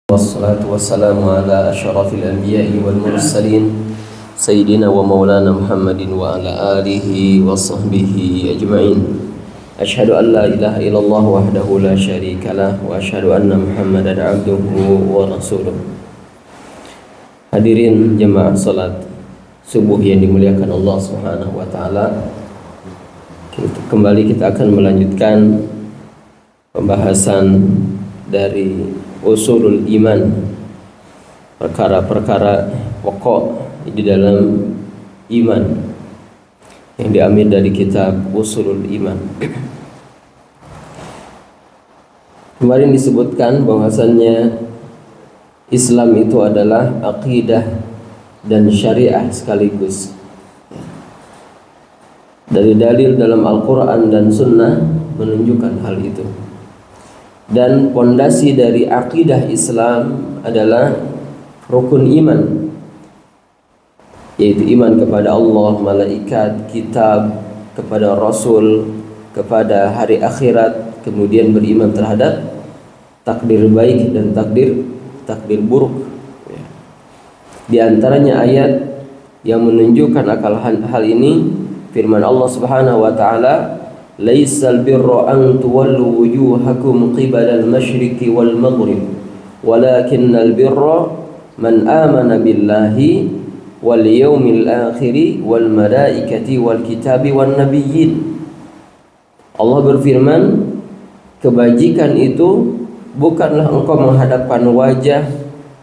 Wassalatu wassalamu ala asyrafil anbiya'i wal mursalin Sayyidina wa maulana Muhammadin wa ala alihi wa sahbihi ajma'in. Ashhadu an la ilaha illallah wahdahu la syarika lah wa ashhadu anna Muhammadan abduhu wa rasuluh. Hadirin jemaah salat subuh yang dimuliakan Allah Subhanahu wa taala. Kembali kita akan melanjutkan pembahasan dari usulul iman, perkara-perkara pokok di dalam iman yang diambil dari kitab Usulul Iman. Kemarin disebutkan bahwasannya Islam itu adalah akidah dan syariah sekaligus. Dari dalil dalam Al-Quran dan Sunnah menunjukkan hal itu. Dan pondasi dari akidah Islam adalah rukun iman, yaitu iman kepada Allah, malaikat, kitab, kepada Rasul, kepada hari akhirat, kemudian beriman terhadap takdir baik dan takdir buruk. Di antaranya ayat yang menunjukkan hal ini, firman Allah Subhanahu wa taala, laisal birra an tuwallu wujuhakum qibala al-masyriqi wal maghrib walakinnal birra man amana billahi wal yawmil akhiri wal malaikati wal kitabi wan nabiyyin. Allah berfirman, kebajikan itu bukanlah engkau menghadapkan wajah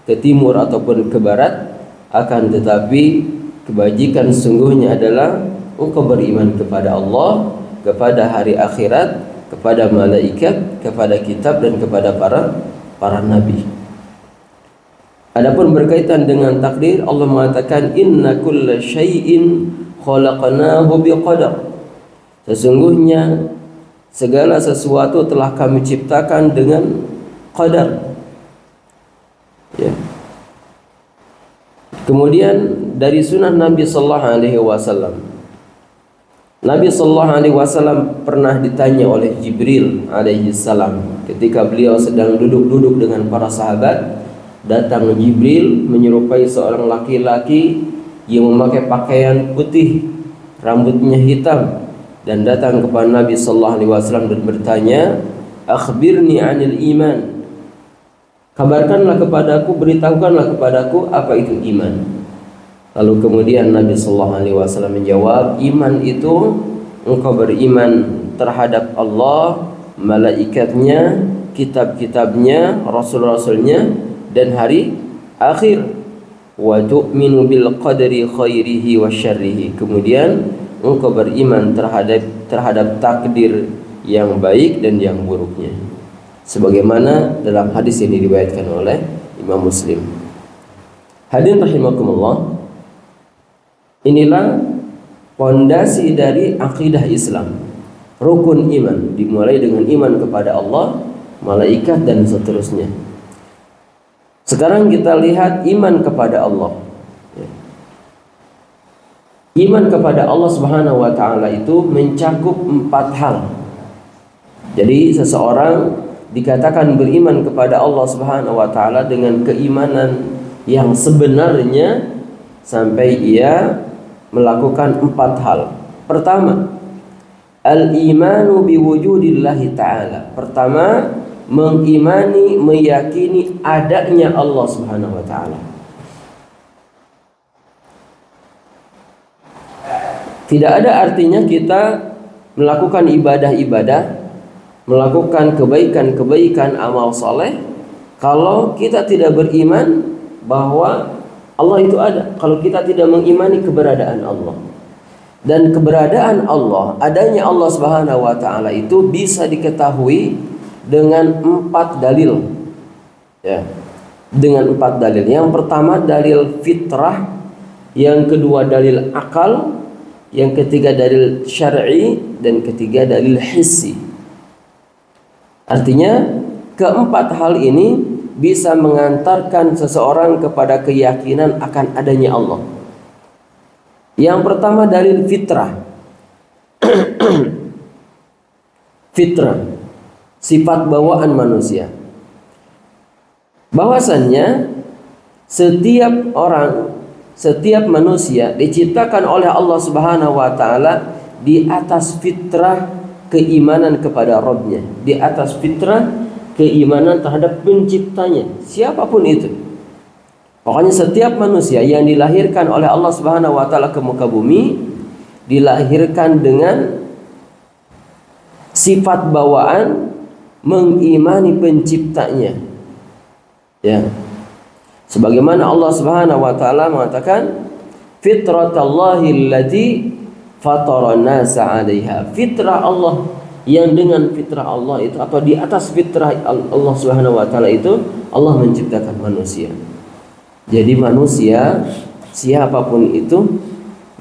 ke timur ataupun ke barat, akan tetapi kebajikan sesungguhnya adalah engkau beriman kepada Allah, kepada hari akhirat, kepada malaikat, kepada kitab, dan kepada para nabi. Adapun berkaitan dengan takdir, Allah mengatakan inna kulla syai'in khalaqnahu biqadar. Sesungguhnya segala sesuatu telah kami ciptakan dengan qadar. Ya. Kemudian dari sunnah Nabi sallallahu alaihi wasallam, Nabi sallallahu alaihi wasallam pernah ditanya oleh Jibril alaihi salam ketika beliau sedang duduk-duduk dengan para sahabat. Datang Jibril menyerupai seorang laki-laki yang memakai pakaian putih, rambutnya hitam, dan datang kepada Nabi sallallahu alaihi wasallam dan bertanya, "Akhbirni 'anil iman." Kabarkanlah kepadaku, beritahukanlah kepadaku apa itu iman. Lalu kemudian Nabi sallallahu alaihi wasallam menjawab, iman itu engkau beriman terhadap Allah, malaikatnya, kitab-kitabnya, rasul-rasulnya, dan hari akhir. Wa tu'minu bil qadri khairihi wa syarrihi. Kemudian engkau beriman terhadap takdir yang baik dan yang buruknya. Sebagaimana dalam hadis yang diriwayatkan oleh Imam Muslim. Hadirin rahimakumullah, inilah pondasi dari akidah Islam, rukun iman, dimulai dengan iman kepada Allah, malaikat, dan seterusnya. Sekarang kita lihat iman kepada Allah. Iman kepada Allah Subhanahu wa taala itu mencakup 4 hal. Jadi seseorang dikatakan beriman kepada Allah Subhanahu wa taala dengan keimanan yang sebenarnya sampai ia melakukan 4 hal. Pertama, al-imanu biwujudillahi ta'ala. Pertama, mengimani, meyakini adanya Allah Subhanahu wa ta'ala. Tidak ada artinya kita melakukan ibadah-ibadah, melakukan kebaikan-kebaikan, amal soleh, kalau kita tidak beriman bahwa Allah itu ada, kalau kita tidak mengimani keberadaan Allah. Dan keberadaan Allah, adanya Allah Subhanahu wa taala itu bisa diketahui dengan 4 dalil. Ya. Dengan 4 dalil. Yang pertama dalil fitrah, yang kedua dalil akal, yang ketiga dalil syar'i, dan ketiga dalil hissi. Artinya keempat hal ini bisa mengantarkan seseorang kepada keyakinan akan adanya Allah. Yang pertama dalil fitrah. Fitrah, sifat bawaan manusia. bahwasannya setiap orang, setiap manusia diciptakan oleh Allah Subhanahu wa taala di atas fitrah keimanan kepada Rabb-nya, di atas fitrah keimanan terhadap penciptanya, siapapun itu. Pokoknya setiap manusia yang dilahirkan oleh Allah Subhanahu wa taala ke muka bumi dilahirkan dengan sifat bawaan mengimani penciptanya. Ya. Sebagaimana Allah Subhanahu wa taala mengatakan fitratallahi allati fataran nasa 'alaiha. Fitrah Allah yang dengan fitrah Allah itu atau di atas fitrah Allah Subhanahu wa taala itu Allah menciptakan manusia. Jadi manusia siapapun itu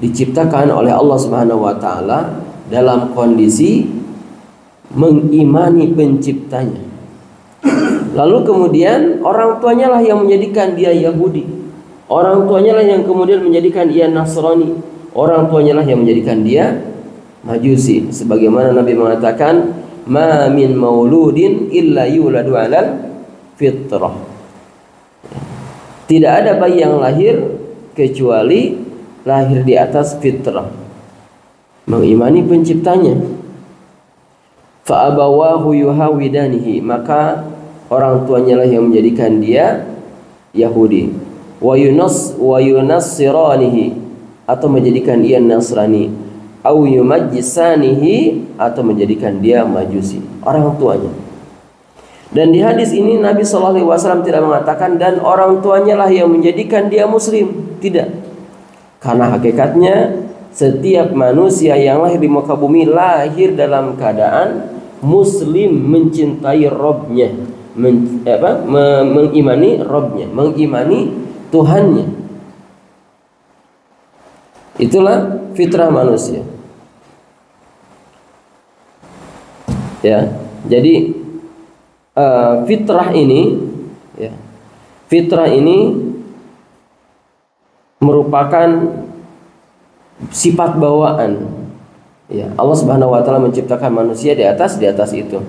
diciptakan oleh Allah Subhanahu wa taala dalam kondisi mengimani penciptanya. Lalu kemudian orang tuanya lah yang menjadikan dia Yahudi. Orang tuanya lah yang kemudian menjadikan dia Nasrani. Orang tuanya lah yang menjadikan dia Majusi. Sebagaimana Nabi mengatakan, "Ma min mauludin illa yuladu 'alal fitrah." Tidak ada bayi yang lahir kecuali lahir di atas fitrah, mengimani penciptanya. Fa abawahu yuhawidanihi, maka orang tuanya lah yang menjadikan dia Yahudi. Wa yunassiranihi, atau menjadikan dia Nasrani. Au yumajjisanihi, atau menjadikan dia Majusi, orang tuanya. Dan di hadis ini Nabi SAW tidak mengatakan dan orang tuanya lah yang menjadikan dia Muslim. Tidak. Karena hakikatnya setiap manusia yang lahir di muka bumi lahir dalam keadaan Muslim, mencintai Rabb-nya, mengimani Rabb-nya, mengimani Tuhannya. Itulah fitrah manusia. Ya, jadi fitrah ini, ya, fitrah ini merupakan sifat bawaan. Ya, Allah Subhanahu wa taala menciptakan manusia di atas itu.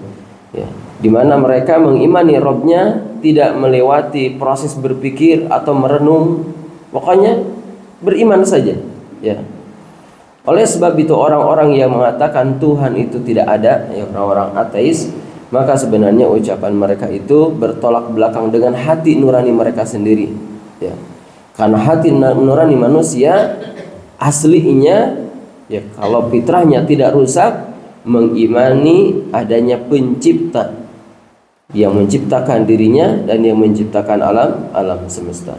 Ya, di mana mereka mengimani Rabb-nya, tidak melewati proses berpikir atau merenung, pokoknya beriman saja. Ya. Oleh sebab itu orang-orang yang mengatakan Tuhan itu tidak ada, ya, orang-orang ateis, maka sebenarnya ucapan mereka itu bertolak belakang dengan hati nurani mereka sendiri. Ya. Karena hati nurani manusia aslinya, ya, kalau fitrahnya tidak rusak, mengimani adanya pencipta yang menciptakan dirinya dan yang menciptakan alam semesta.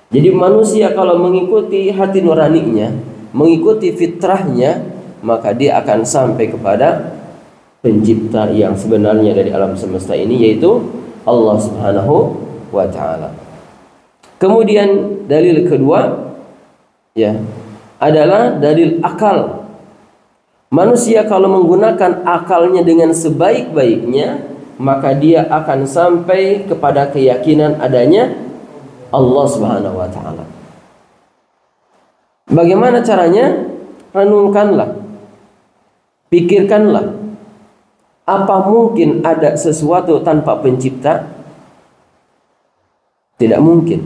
Jadi manusia kalau mengikuti hati nuraninya, mengikuti fitrahnya, maka dia akan sampai kepada pencipta yang sebenarnya dari alam semesta ini, yaitu Allah Subhanahu wa taala. Kemudian dalil kedua, ya, adalah dalil akal. Manusia kalau menggunakan akalnya dengan sebaik-baiknya, maka dia akan sampai kepada keyakinan adanya Allah Subhanahu wa taala. Bagaimana caranya? Renungkanlah, pikirkanlah. Apa mungkin ada sesuatu tanpa pencipta? Tidak mungkin.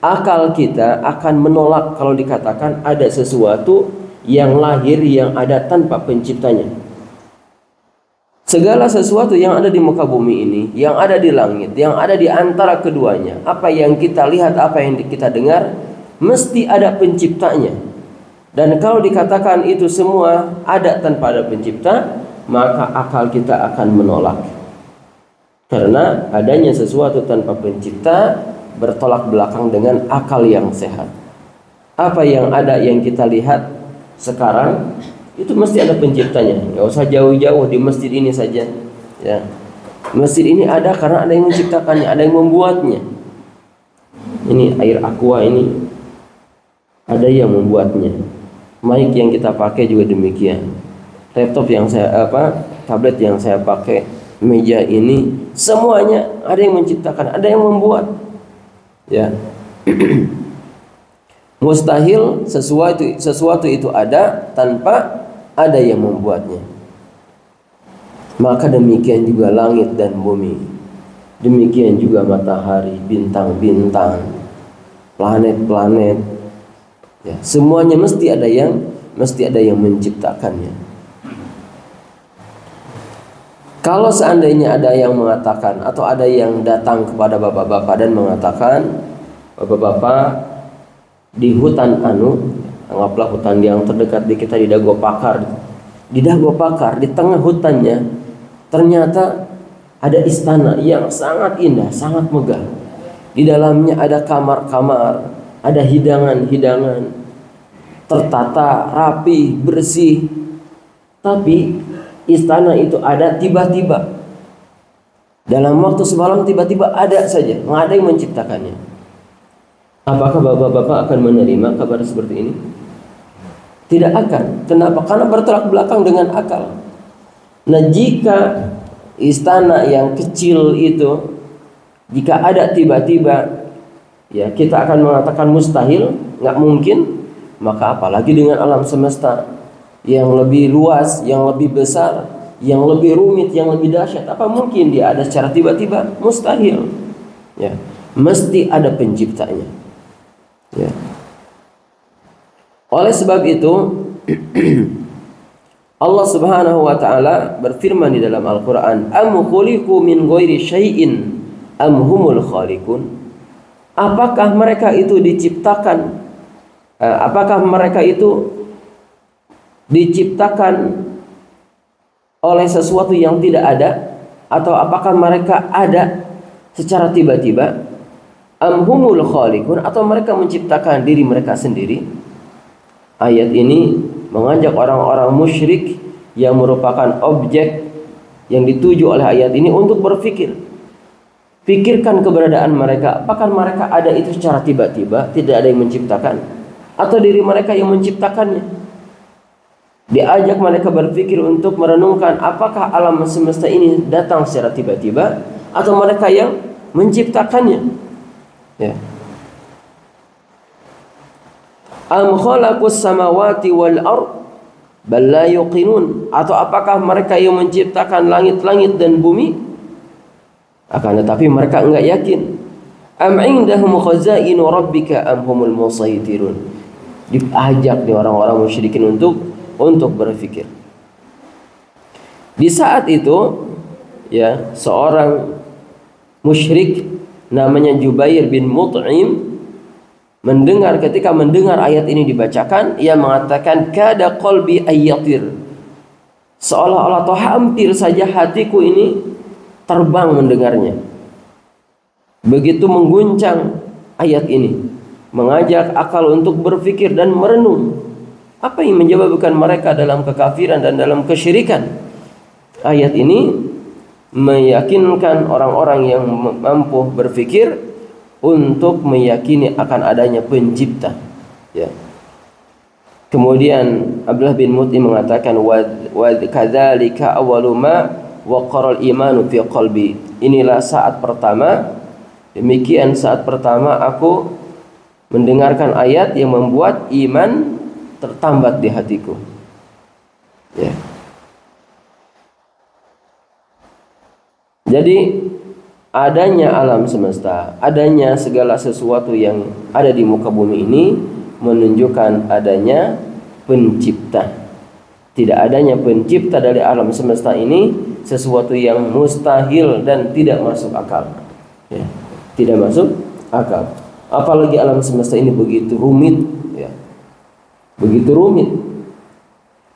Akal kita akan menolak kalau dikatakan ada sesuatu yang lahir yang ada tanpa penciptanya. Segala sesuatu yang ada di muka bumi ini, yang ada di langit, yang ada di antara keduanya, apa yang kita lihat, apa yang kita dengar, mesti ada penciptanya. Dan kalau dikatakan itu semua ada tanpa ada pencipta, maka akal kita akan menolak. Karena adanya sesuatu tanpa pencipta bertolak belakang dengan akal yang sehat. Apa yang ada yang kita lihat sekarang itu mesti ada penciptanya. Nggak usah jauh-jauh, di masjid ini saja. Ya. Masjid ini ada karena ada yang menciptakannya, ada yang membuatnya. Ini air aqua ini ada yang membuatnya. Mic yang kita pakai juga demikian. Laptop yang tablet yang saya pakai, meja ini, semuanya ada yang menciptakan, ada yang membuat. Ya. Mustahil sesuatu itu ada tanpa ada yang membuatnya. Maka demikian juga langit dan bumi. Demikian juga matahari, bintang-bintang, planet-planet. Ya, semuanya mesti ada yang menciptakannya. Kalau seandainya ada yang mengatakan atau ada yang datang kepada bapak-bapak dan mengatakan, bapak-bapak di hutan anggaplah hutan yang terdekat di kita di Dago Pakar, di tengah hutannya ternyata ada istana yang sangat indah, sangat megah. Di dalamnya ada kamar-kamar, ada hidangan-hidangan, tertata, rapi, bersih. Tapi istana itu ada tiba-tiba. Dalam waktu semalam tiba-tiba ada saja, nggak ada yang menciptakannya. Apakah bapak-bapak akan menerima kabar seperti ini? Tidak akan. Kenapa? Karena bertolak belakang dengan akal. Nah, jika istana yang kecil itu, jika ada tiba-tiba, ya kita akan mengatakan mustahil, nggak mungkin. Maka apalagi dengan alam semesta yang lebih luas, yang lebih besar, yang lebih rumit, yang lebih dahsyat. Apa mungkin dia ada secara tiba-tiba? Mustahil. Ya, mesti ada penciptanya. Ya. Oleh sebab itu Allah Subhanahu wa taala berfirman di dalam Al-Qur'an, "Am khuliqu min ghairi syai'in am humul khaliqun?" Apakah mereka itu diciptakan? Apakah mereka itu diciptakan oleh sesuatu yang tidak ada, atau apakah mereka ada secara tiba-tiba? Am humul khaliqun, atau mereka menciptakan diri mereka sendiri? Ayat ini mengajak orang-orang musyrik yang merupakan objek yang dituju oleh ayat ini untuk berpikir. Pikirkan keberadaan mereka. Apakah mereka ada itu secara tiba-tiba, tidak ada yang menciptakan, atau diri mereka yang menciptakannya? Diajak mereka berpikir untuk merenungkan apakah alam semesta ini datang secara tiba-tiba atau mereka yang menciptakannya. Ya. Am khalaqus samawati wal ard bal la yuqinun, atau apakah mereka yang menciptakan langit-langit dan bumi? Akan tetapi mereka enggak yakin. Am indahum khazainu rabbika am humul musaytirun. Diajak nih orang-orang musyrikin untuk berpikir. Di saat itu, ya, seorang musyrik namanya Jubair bin Mut'im ketika mendengar ayat ini dibacakan, ia mengatakan, kada qalbi ayyatir, seolah-olah atau hampir saja hatiku ini terbang mendengarnya. Begitu mengguncang ayat ini, mengajak akal untuk berpikir dan merenung apa yang menyebabkan mereka dalam kekafiran dan dalam kesyirikan. Ayat ini meyakinkan orang-orang yang mampu berpikir untuk meyakini akan adanya pencipta. Ya. Kemudian Abdullah bin Mut'im mengatakan, wa kadzalika awwalu ma waqara al-imanu fi qalbi. Inilah saat pertama, demikian saat pertama aku mendengarkan ayat yang membuat iman tertambat di hatiku. Ya. Jadi adanya alam semesta, adanya segala sesuatu yang ada di muka bumi ini menunjukkan adanya pencipta. Tidak adanya pencipta dari alam semesta ini sesuatu yang mustahil dan tidak masuk akal. Ya, tidak masuk akal. Apalagi alam semesta ini begitu rumit, ya. Begitu rumit.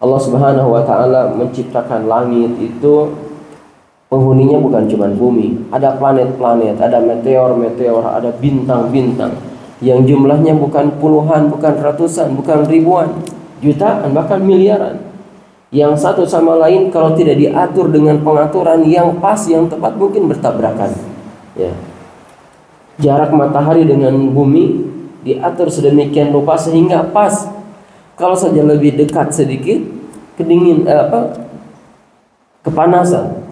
Allah Subhanahu wa taala menciptakan langit itu, penghuninya bukan cuma bumi, ada planet-planet, ada meteor-meteor, ada bintang-bintang yang jumlahnya bukan puluhan, bukan ratusan, bukan ribuan, jutaan, bahkan miliaran. Yang satu sama lain kalau tidak diatur dengan pengaturan yang pas, yang tepat, mungkin bertabrakan. Ya. Jarak matahari dengan bumi diatur sedemikian rupa sehingga pas. Kalau saja lebih dekat sedikit, kepanasan.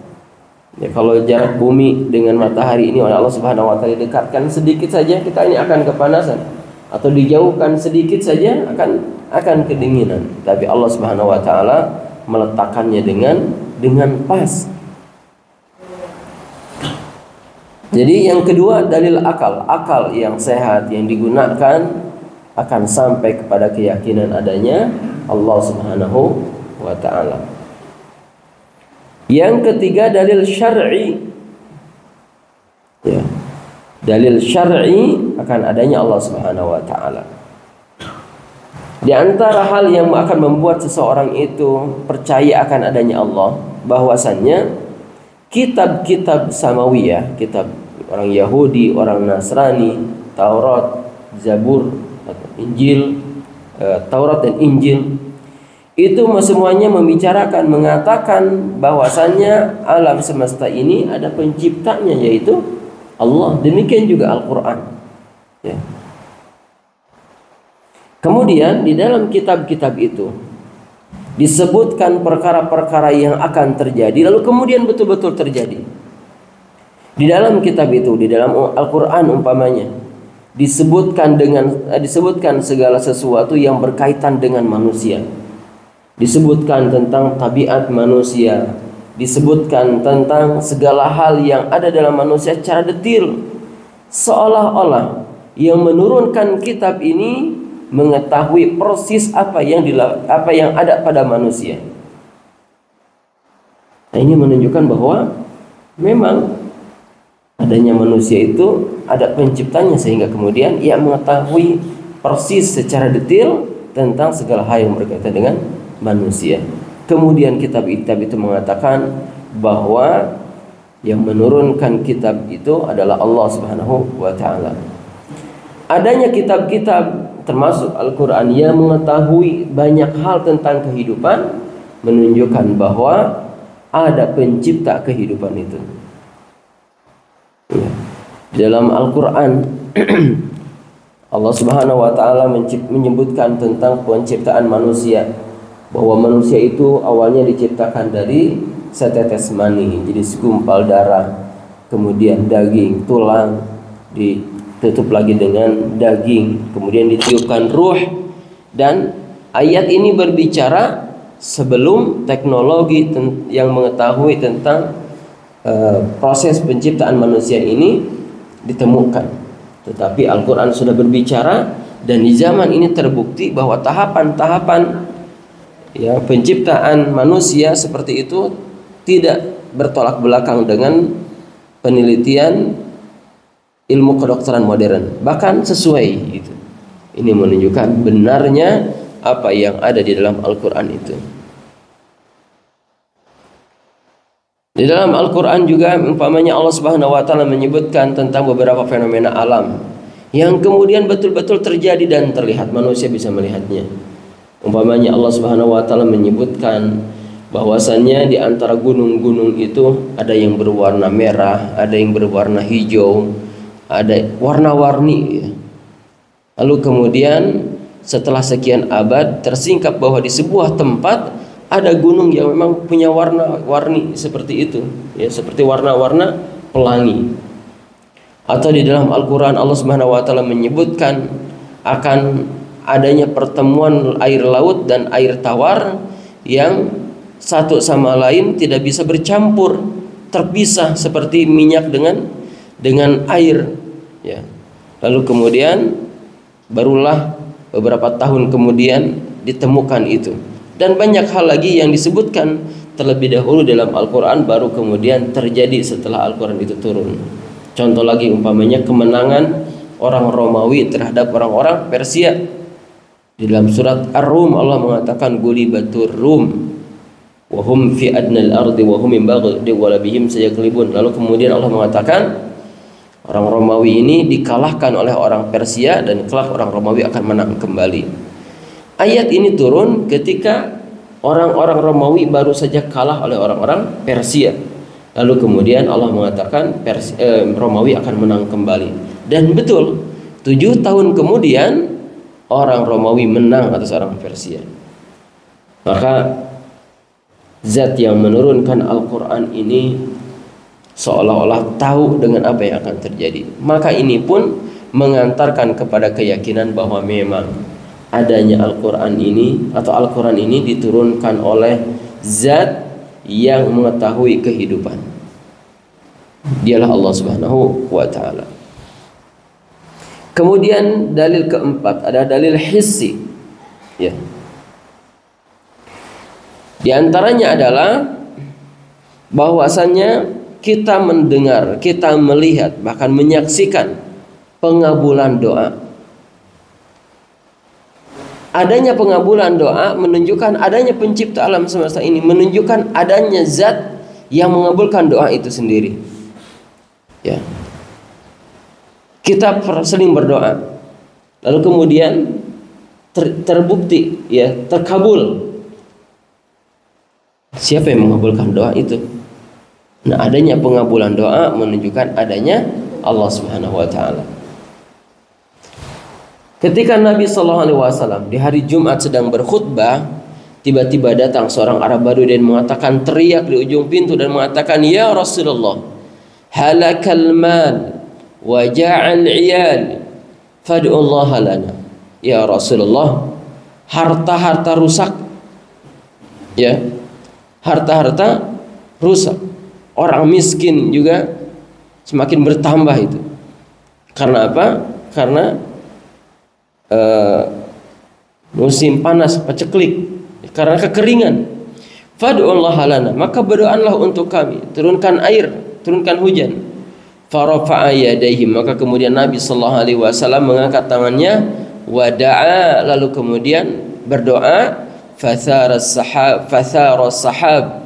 Ya, kalau jarak bumi dengan matahari ini oleh Allah Subhanahu wa taala dekatkan sedikit saja, kita ini akan kepanasan, atau dijauhkan sedikit saja akan kedinginan. Tapi Allah Subhanahu wa taala meletakkannya dengan pas. Jadi yang kedua dalil akal. Akal yang sehat yang digunakan akan sampai kepada keyakinan adanya Allah Subhanahu wa ta'ala. Yang ketiga dalil syar'i. Ya. Dalil syar'i akan adanya Allah Subhanahu wa ta'ala. Di antara hal yang akan membuat seseorang itu percaya akan adanya Allah, bahwasannya kitab-kitab samawiyah, kitab orang Yahudi, orang Nasrani, Taurat, Zabur, Injil, Taurat dan Injil, itu semuanya membicarakan, mengatakan bahwasannya alam semesta ini ada penciptanya, yaitu Allah. Demikian juga Al-Quran. Ya. Kemudian di dalam kitab-kitab itu disebutkan perkara-perkara yang akan terjadi, lalu kemudian betul-betul terjadi. Di dalam kitab itu, di dalam Al-Quran umpamanya, disebutkan segala sesuatu yang berkaitan dengan manusia. Disebutkan tentang tabiat manusia, disebutkan tentang segala hal yang ada dalam manusia secara detail. Seolah-olah yang menurunkan kitab ini mengetahui persis apa yang ada pada manusia. Nah, ini menunjukkan bahwa memang adanya manusia itu ada penciptanya, sehingga kemudian ia mengetahui persis secara detail tentang segala hal yang berkaitan dengan manusia. Kemudian kitab-kitab itu mengatakan bahwa yang menurunkan kitab itu adalah Allah Subhanahu wa ta'ala. Adanya kitab-kitab termasuk Al-Quran yang mengetahui banyak hal tentang kehidupan menunjukkan bahwa ada pencipta kehidupan itu. Ya. Di dalam Al-Quran Allah Subhanahu wa ta'ala menyebutkan tentang penciptaan manusia, bahwa manusia itu awalnya diciptakan dari setetes mani, jadi segumpal darah, kemudian daging, tulang, ditutup lagi dengan daging, kemudian ditiupkan ruh. Dan ayat ini berbicara sebelum teknologi yang mengetahui tentang proses penciptaan manusia ini ditemukan. Tetapi Al-Quran sudah berbicara, dan di zaman ini terbukti bahwa tahapan-tahapan ya penciptaan manusia seperti itu tidak bertolak belakang dengan penelitian ilmu kedokteran modern, bahkan sesuai gitu. Ini menunjukkan benarnya apa yang ada di dalam Al-Quran itu. Di dalam Al-Quran juga umpamanya Allah Subhanahu wa ta'ala menyebutkan tentang beberapa fenomena alam yang kemudian betul-betul terjadi dan terlihat, manusia bisa melihatnya. Umpamanya Allah Subhanahu wa ta'ala menyebutkan bahwasannya di antara gunung-gunung itu ada yang berwarna merah, ada yang berwarna hijau, ada warna-warni ya. Lalu kemudian setelah sekian abad tersingkap bahwa di sebuah tempat ada gunung yang memang punya warna-warni seperti itu ya, seperti warna-warna pelangi. Atau di dalam Al-Quran Allah Subhanahu wa ta'ala menyebutkan akan adanya pertemuan air laut dan air tawar yang satu sama lain tidak bisa bercampur, terpisah seperti minyak dengan air ya. Lalu kemudian barulah beberapa tahun kemudian ditemukan itu, dan banyak hal lagi yang disebutkan terlebih dahulu dalam Al-Quran baru kemudian terjadi setelah Al-Quran itu turun. Contoh lagi umpamanya kemenangan orang Romawi terhadap orang-orang Persia. Di dalam surat Ar-Rum Allah mengatakan gulibatur Rum wa hum fi adnal ardi wa hum min baghdhi wa labihim sayaglibun. Lalu kemudian Allah mengatakan orang Romawi ini dikalahkan oleh orang Persia dan kelak orang Romawi akan menang kembali. Ayat ini turun ketika orang-orang Romawi baru saja kalah oleh orang-orang Persia. Lalu kemudian Allah mengatakan Romawi akan menang kembali. Dan betul, 7 tahun kemudian orang Romawi menang atas orang Persia. Maka zat yang menurunkan Al-Quran ini seolah-olah tahu dengan apa yang akan terjadi. Maka ini pun mengantarkan kepada keyakinan bahwa memang adanya Al-Quran ini atau Al-Quran ini diturunkan oleh zat yang mengetahui kehidupan. Dialah Allah Subhanahu wa taala. Kemudian dalil keempat ada dalil hissi. Ya. Di antaranya adalah bahwasannya kita mendengar, kita melihat, bahkan menyaksikan pengabulan doa. Adanya pengabulan doa menunjukkan adanya pencipta alam semesta ini, menunjukkan adanya zat yang mengabulkan doa itu sendiri. Ya. Kita sering berdoa, lalu kemudian terbukti, ya, terkabul. Siapa yang mengabulkan doa itu? Nah, adanya pengabulan doa menunjukkan adanya Allah Subhanahu wa taala. Ketika Nabi sallallahu alaihi wasallam di hari Jumat sedang berkhutbah, tiba-tiba datang seorang Arab Badui dan mengatakan, teriak di ujung pintu dan mengatakan, "Ya Rasulullah, halakal mal wa ja'al 'iyal fad'u Allah lana." Ya Rasulullah, harta-harta rusak. Ya. Harta-harta rusak. Orang miskin juga semakin bertambah itu. Karena apa? Karena musim panas paceklik, karena kekeringan. Fad'ullaha lana, maka berdoalah untuk kami, turunkan air, turunkan hujan. Farafa'a yadayhi, maka kemudian Nabi sallallahu alaihi wasallam mengangkat tangannya, wada'a, lalu kemudian berdoa, fathara sahab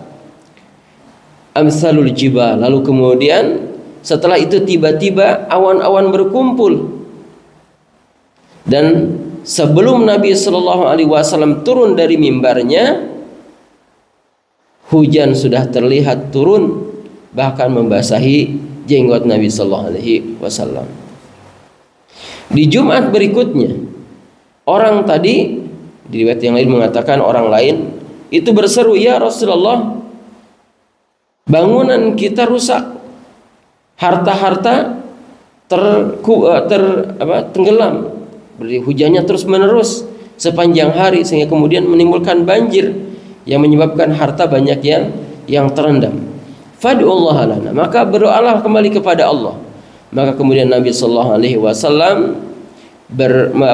amsalul jibal, lalu kemudian setelah itu tiba-tiba awan-awan berkumpul. Dan sebelum Nabi sallallahu alaihi wasallam turun dari mimbarnya, hujan sudah terlihat turun, bahkan membasahi jenggot Nabi sallallahu alaihi wasallam. Di Jumat berikutnya, orang tadi, di riwayat yang lain mengatakan orang lain itu berseru, "Ya Rasulullah, bangunan kita rusak, harta-harta tenggelam, hujannya terus menerus sepanjang hari sehingga kemudian menimbulkan banjir yang menyebabkan harta banyak yang terendam. Fad'ullaha lana, maka berdoalah kembali kepada Allah." Maka kemudian Nabi sallallahu alaihi wasallam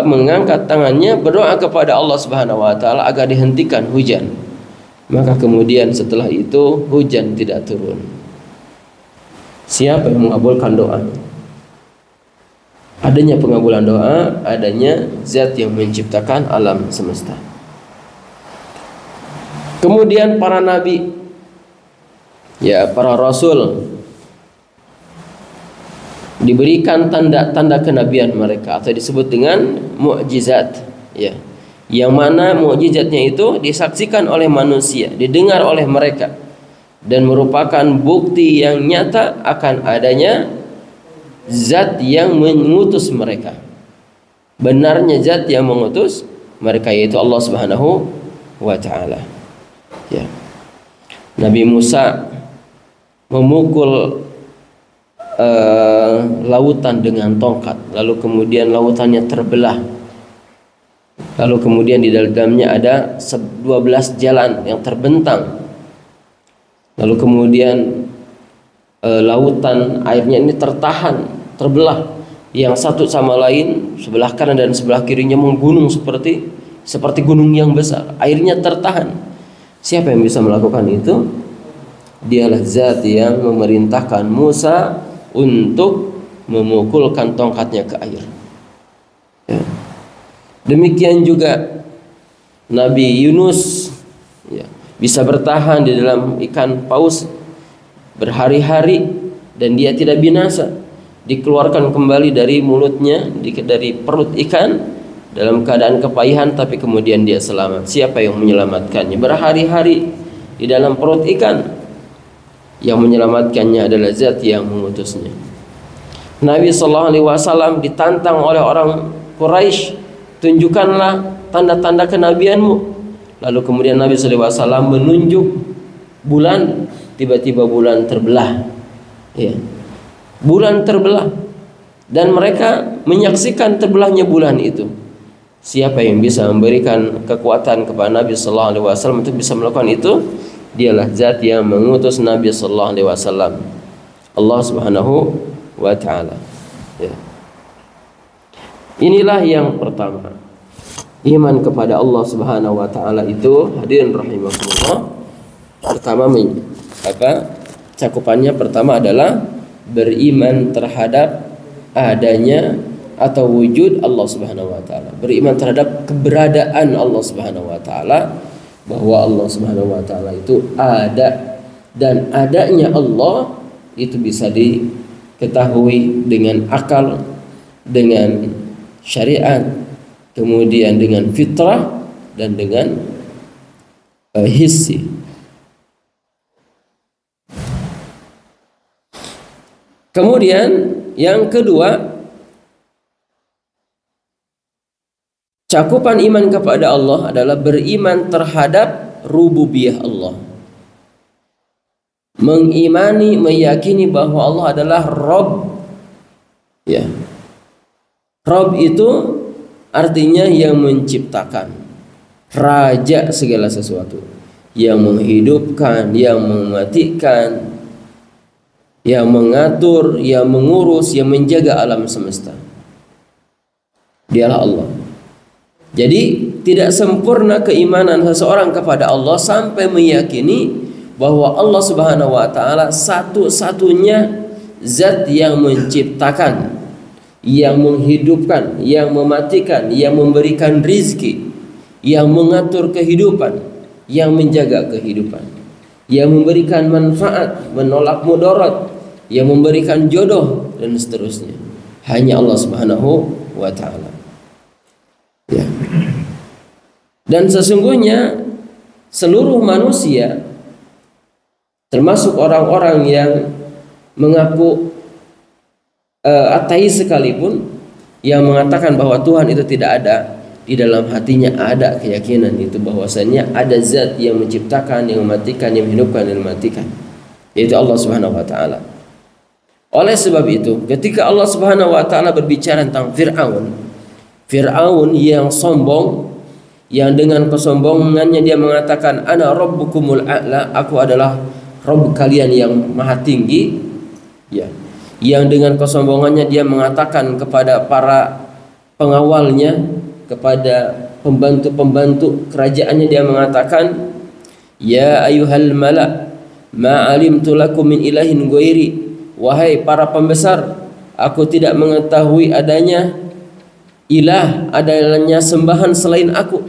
mengangkat tangannya berdoa kepada Allah Subhanahu wa taala agar dihentikan hujan. Maka kemudian setelah itu hujan tidak turun. Siapa yang mengabulkan doa? Adanya pengabulan doa, adanya zat yang menciptakan alam semesta. Kemudian para nabi, ya, para rasul diberikan tanda-tanda kenabian mereka atau disebut dengan mukjizat, ya. Yang mana mukjizatnya itu disaksikan oleh manusia, didengar oleh mereka, dan merupakan bukti yang nyata akan adanya zat yang mengutus mereka. Benarnya zat yang mengutus mereka, yaitu Allah Subhanahu wa taala. Ya. Nabi Musa memukul lautan dengan tongkat, lalu kemudian lautannya terbelah. Lalu kemudian di dalamnya ada 12 jalan yang terbentang. Lalu kemudian lautan airnya ini tertahan, terbelah, yang satu sama lain, sebelah kanan dan sebelah kirinya menggunung seperti gunung yang besar. Airnya tertahan. Siapa yang bisa melakukan itu? Dialah zat yang memerintahkan Musa untuk memukulkan tongkatnya ke air. Ya. Demikian juga Nabi Yunus, ya, bisa bertahan di dalam ikan paus berhari-hari dan dia tidak binasa. Dikeluarkan kembali dari mulutnya, dari perut ikan dalam keadaan kepayahan, tapi kemudian dia selamat. Siapa yang menyelamatkannya? Berhari-hari di dalam perut ikan. Yang menyelamatkannya adalah zat yang mengutusnya. Nabi sallallahu alaihi wasallam ditantang oleh orang Quraisy, tunjukkanlah tanda-tanda kenabianmu. Lalu kemudian Nabi sallallahu alaihi wasallam menunjuk bulan, tiba-tiba bulan terbelah. Ya. Bulan terbelah dan mereka menyaksikan terbelahnya bulan itu. Siapa yang bisa memberikan kekuatan kepada Nabi sallallahu alaihi wasallam untuk bisa melakukan itu? Dialah zat yang mengutus Nabi sallallahu alaihi wasallam Allah Subhanahu wa taala. Ya. Inilah yang pertama. Iman kepada Allah Subhanahu wa taala itu, hadirin rahimakumullah, pertama cakupannya pertama adalah beriman terhadap adanya atau wujud Allah Subhanahu wa taala. Beriman terhadap keberadaan Allah Subhanahu wa taala, bahwa Allah Subhanahu wa taala itu ada, dan adanya Allah itu bisa diketahui dengan akal, dengan syariat, kemudian dengan fitrah, dan dengan hissi. Kemudian yang kedua, cakupan iman kepada Allah adalah beriman terhadap rububiyah Allah. Mengimani, meyakini bahwa Allah adalah Rabb. Ya. Rabb itu artinya yang menciptakan, raja segala sesuatu, yang menghidupkan, yang mematikan, yang mengatur, yang mengurus, yang menjaga alam semesta. Dialah Allah. Jadi tidak sempurna keimanan seseorang kepada Allah sampai meyakini bahwa Allah Subhanahu wa taala satu-satunya zat yang menciptakan, yang menghidupkan, yang mematikan, yang memberikan rizki, yang mengatur kehidupan, yang menjaga kehidupan, yang memberikan manfaat, menolak mudarat, yang memberikan jodoh, dan seterusnya. Hanya Allah Subhanahu wa taala. Ya. Dan sesungguhnya seluruh manusia, termasuk orang-orang yang mengaku ateis sekalipun, yang mengatakan bahwa Tuhan itu tidak ada, di dalam hatinya ada keyakinan itu bahwasanya ada zat yang menciptakan, yang mematikan, yang menghidupkan, dan mematikan, yaitu Allah Subhanahu wa taala. Oleh sebab itu, ketika Allah Subhanahu wa taala berbicara tentang Fir'aun yang sombong, yang dengan kesombongannya dia mengatakan ana rabbukumul a'la, aku adalah Rabb kalian yang maha tinggi, ya. Yang dengan kesombongannya dia mengatakan kepada para pengawalnya, kepada pembantu-pembantu kerajaannya, dia mengatakan, ya ayyuhal mala' ma alimtu lakum min ilahin ghairi, wahai para pembesar, aku tidak mengetahui adanya ilah, adanya sembahan selain aku.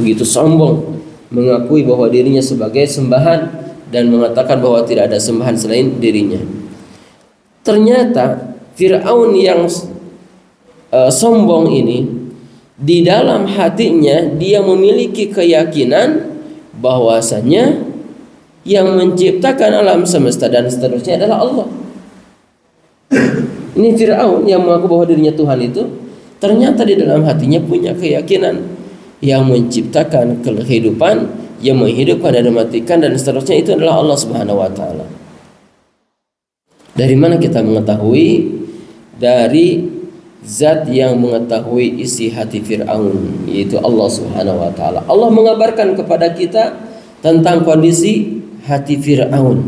Begitu sombong, mengakui bahwa dirinya sebagai sembahan dan mengatakan bahwa tidak ada sembahan selain dirinya. Ternyata Fir'aun yang sombong ini, di dalam hatinya dia memiliki keyakinan bahwasanya yang menciptakan alam semesta dan seterusnya adalah Allah. Ini Fir'aun yang mengaku bahwa dirinya Tuhan itu, ternyata di dalam hatinya punya keyakinan yang menciptakan kehidupan, yang menghidupkan dan mematikan dan seterusnya itu adalah Allah Subhanahu wa taala. Dari mana kita mengetahui? Dari zat yang mengetahui isi hati Fir'aun, yaitu Allah Subhanahu wa taala. Allah mengabarkan kepada kita tentang kondisi hati Fir'aun.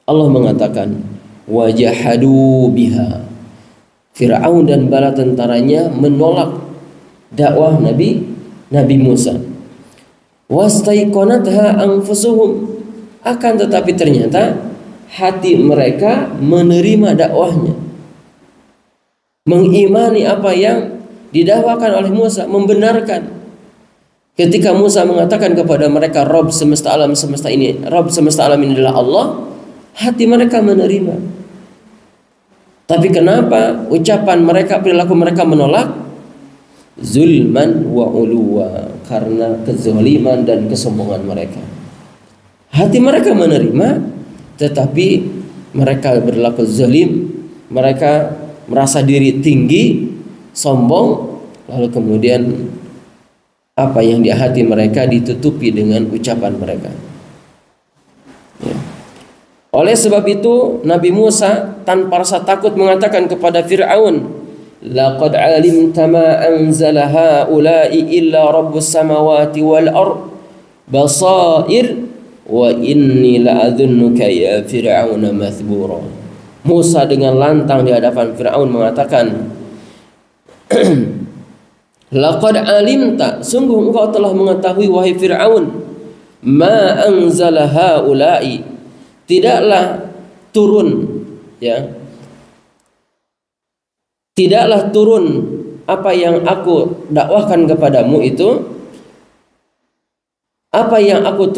Allah mengatakan, wajahadu biha. Fir'aun dan bala tentaranya menolak dakwah Nabi Musa. Wastaiqanatha anfusuhum, akan tetapi ternyata hati mereka menerima dakwahnya, mengimani apa yang didakwakan oleh Musa, membenarkan. Ketika Musa mengatakan kepada mereka Rabb semesta alam semesta ini, Rabb semesta alam ini adalah Allah, hati mereka menerima. Tapi kenapa ucapan mereka, perilaku mereka menolak? Zulman wa uluwa, karena kezaliman dan kesombongan mereka. Hati mereka menerima, tetapi mereka berlaku zalim, mereka merasa diri tinggi, sombong, lalu kemudian apa yang di hati mereka ditutupi dengan ucapan mereka. Ya. Oleh sebab itu Nabi Musa tanpa rasa takut mengatakan kepada Fir'aun, laqad alimta ma anzala haula'i illa rabbus samawati wal ard basair wa inni la'adhunnuka ya Fir'aun mathbura. Musa dengan lantang di hadapan Fir'aun mengatakan, laqad alimta, sungguh engkau telah mengetahui wahai Fir'aun, ma anzala haula'i, tidaklah turun, ya, tidaklah turun apa yang aku dakwahkan kepadamu itu, apa yang aku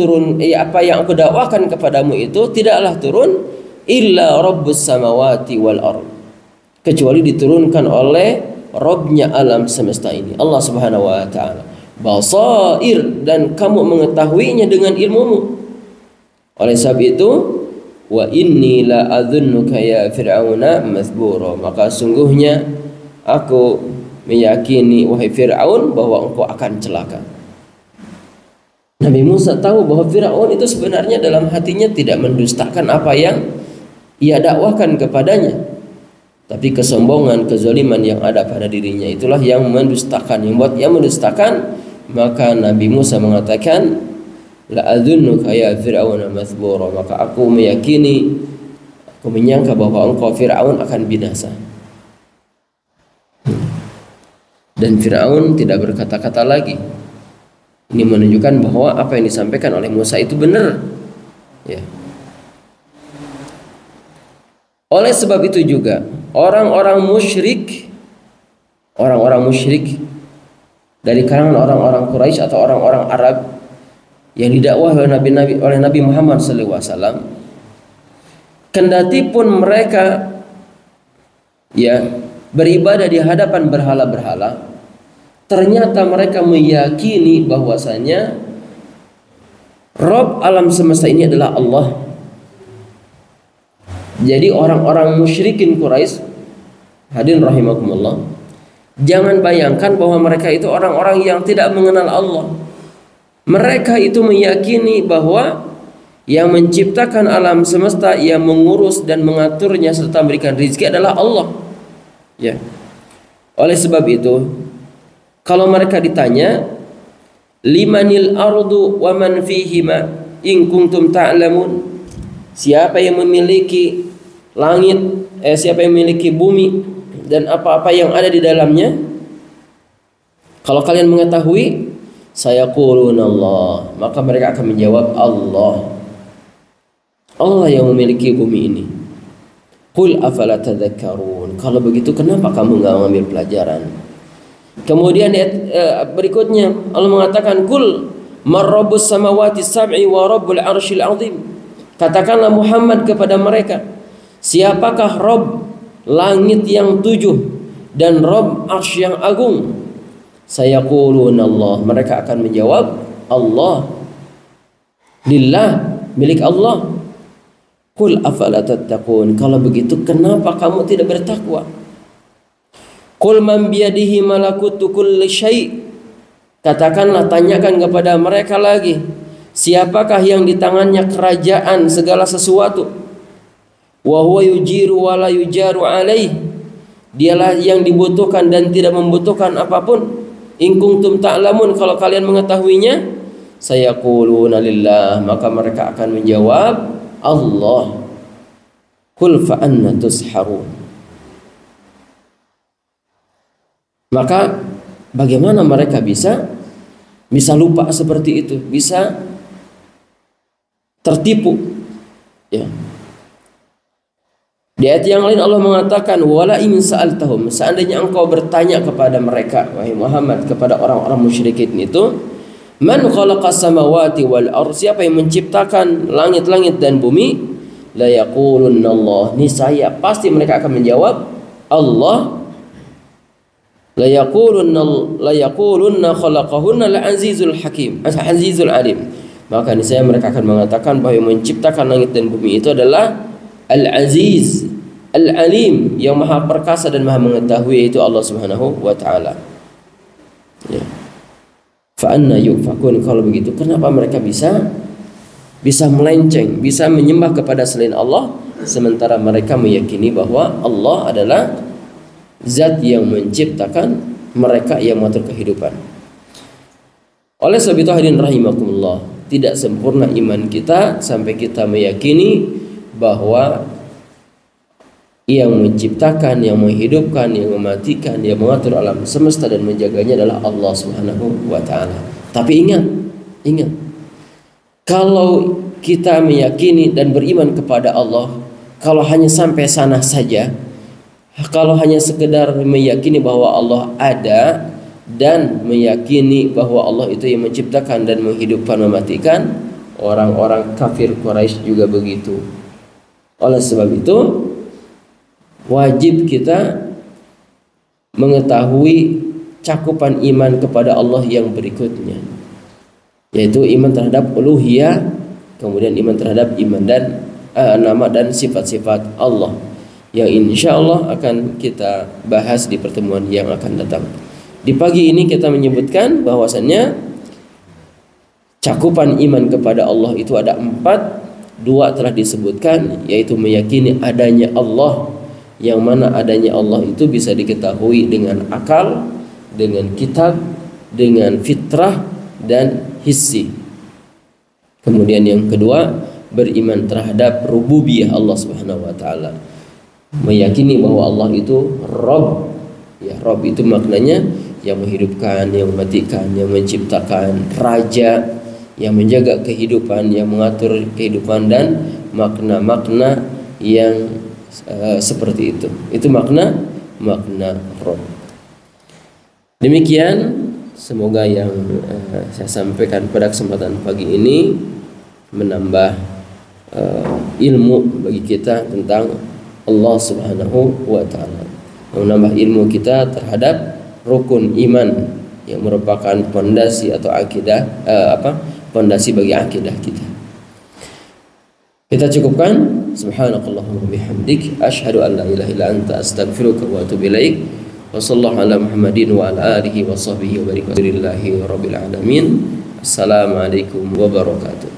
dakwahkan kepadamu itu tidaklah turun illa rabbus samawati wal ard, kecuali diturunkan oleh Rabbnya alam semesta ini, Allah Subhanahu wa taala. Basair, dan kamu mengetahuinya dengan ilmumu. Oleh sebab itu, wa inni la adzunnuka ya Fir'auna mathbura, maka sungguhnya aku meyakini wahai Fir'aun bahwa engkau akan celaka. Nabi Musa tahu bahwa Fir'aun itu sebenarnya dalam hatinya tidak mendustakan apa yang ia dakwahkan kepadanya, tapi kesombongan, kezaliman yang ada pada dirinya itulah yang mendustakan, yang membuat ia mendustakan. Maka Nabi Musa mengatakan, la adzunnuka ya Fir'aun mathbura, maka aku meyakini, aku menyangka bahwa engkau Fir'aun akan binasa. Dan Fir'aun tidak berkata-kata lagi. Ini menunjukkan bahwa apa yang disampaikan oleh Musa itu benar, ya. Oleh sebab itu juga orang-orang musyrik dari kalangan orang-orang Quraisy atau orang-orang Arab yang didakwah oleh Nabi Muhammad SAW, kendati pun mereka, ya, beribadah di hadapan berhala-berhala, ternyata mereka meyakini bahwasanya Rabb alam semesta ini adalah Allah. Jadi orang-orang musyrikin Quraisy, hadirin rahimakumullah, jangan bayangkan bahwa mereka itu orang-orang yang tidak mengenal Allah. Mereka itu meyakini bahwa yang menciptakan alam semesta, yang mengurus dan mengaturnya serta memberikan rezeki adalah Allah, ya. Oleh sebab itu, kalau mereka ditanya, limanil ardu wa man fihima in kuntum ta'lamun, siapa yang memiliki langit, siapa yang memiliki bumi dan apa-apa yang ada di dalamnya, kalau kalian mengetahui, sayaquluna Allah, maka mereka akan menjawab Allah. Allah yang memiliki bumi ini. Qul afala tadhakkarun, kalau begitu kenapa kamu enggak mengambil pelajaran? Kemudian berikutnya Allah mengatakan, qul marrabbus samawati sab'i wa rabbul arsyil azim, katakanlah Muhammad kepada mereka, siapakah Rabb langit yang 7 dan Rabb arsy yang agung? Sayaquluna Allah, mereka akan menjawab Allah. Lillah, milik Allah. Qul afala tattaqun, kalau begitu kenapa kamu tidak bertakwa? Qul man biyadihi malakutu kulli syai', katakanlah, tanyakan kepada mereka lagi, siapakah yang di tangannya kerajaan segala sesuatu? Wa huwa yujiru wa la yujaru alaih, dialah yang dibutuhkan dan tidak membutuhkan apapun. In kuntum ta'lamun, kalau kalian mengetahuinya. Sayaquluna lillah, maka mereka akan menjawab Allah. Qul fa anna tusharun, maka bagaimana mereka bisa lupa seperti itu, bisa tertipu, ya. Di ayat yang lain Allah mengatakan, wala in sa'altahum, seandainya engkau bertanya kepada mereka wahai Muhammad, kepada orang-orang musyrikin itu, man khalaqas samawati wal ardh, siapa yang menciptakan langit-langit dan bumi, la yaqulunna Allah, niscaya pasti mereka akan menjawab Allah. La yaqulunna khalaqahunna al-azizul hakim, al-azizul alim, maka niscaya mereka akan mengatakan bahwa yang menciptakan langit dan bumi itu adalah Al-Aziz, Al-Alim, yang maha perkasa dan maha mengetahui, itu Allah Subhanahu wa ta'ala, ya. Fa anna yufakun, kalau begitu kenapa mereka bisa melenceng, bisa menyembah kepada selain Allah, sementara mereka meyakini bahwa Allah adalah zat yang menciptakan mereka, yang mengatur kehidupan. Oleh sebab itu hadirin rahimakumullah, tidak sempurna iman kita sampai kita meyakini bahwa yang menciptakan, yang menghidupkan, yang mematikan, yang mengatur alam semesta dan menjaganya adalah Allah Subhanahu wa taala. Tapi ingat, kalau kita meyakini dan beriman kepada Allah, kalau hanya sampai sana saja, kalau hanya sekedar meyakini bahwa Allah ada dan meyakini bahwa Allah itu yang menciptakan dan menghidupkan, mematikan, orang-orang kafir Quraisy juga begitu. Oleh sebab itu, wajib kita mengetahui cakupan iman kepada Allah yang berikutnya, yaitu iman terhadap uluhiyah, kemudian iman terhadap iman dan nama dan sifat-sifat Allah, yang insya Allah akan kita bahas di pertemuan yang akan datang. Di pagi ini kita menyebutkan bahwasannya cakupan iman kepada Allah itu ada 4. 2 telah disebutkan, yaitu meyakini adanya Allah, yang mana adanya Allah itu bisa diketahui dengan akal, dengan kitab, dengan fitrah dan hissi. Kemudian yang kedua, beriman terhadap rububiyah Allah Subhanahu wa taala. Meyakini bahwa Allah itu Rabb. Ya, Rabb itu maknanya yang menghidupkan, yang mematikan, yang menciptakan, raja, yang menjaga kehidupan, yang mengatur kehidupan, dan makna-makna yang seperti itu. Itu makna Rabb. Demikian, semoga yang saya sampaikan pada kesempatan pagi ini menambah ilmu bagi kita tentang Allah Subhanahu wa taala, menambah ilmu kita terhadap rukun iman yang merupakan pondasi atau akidah, pondasi bagi akidah kita. Kita cukupkan. Subhanakallahumma bihamdik, asyhadu an la ilaha illa anta, astaghfiruka wa atubu ilaik. Wa sallallahu ala Muhammadin wa ala alihi wa sahbihi wa baraka. Alhamdulillahi rabbil alamin. Assalamualaikum wabarakatuh.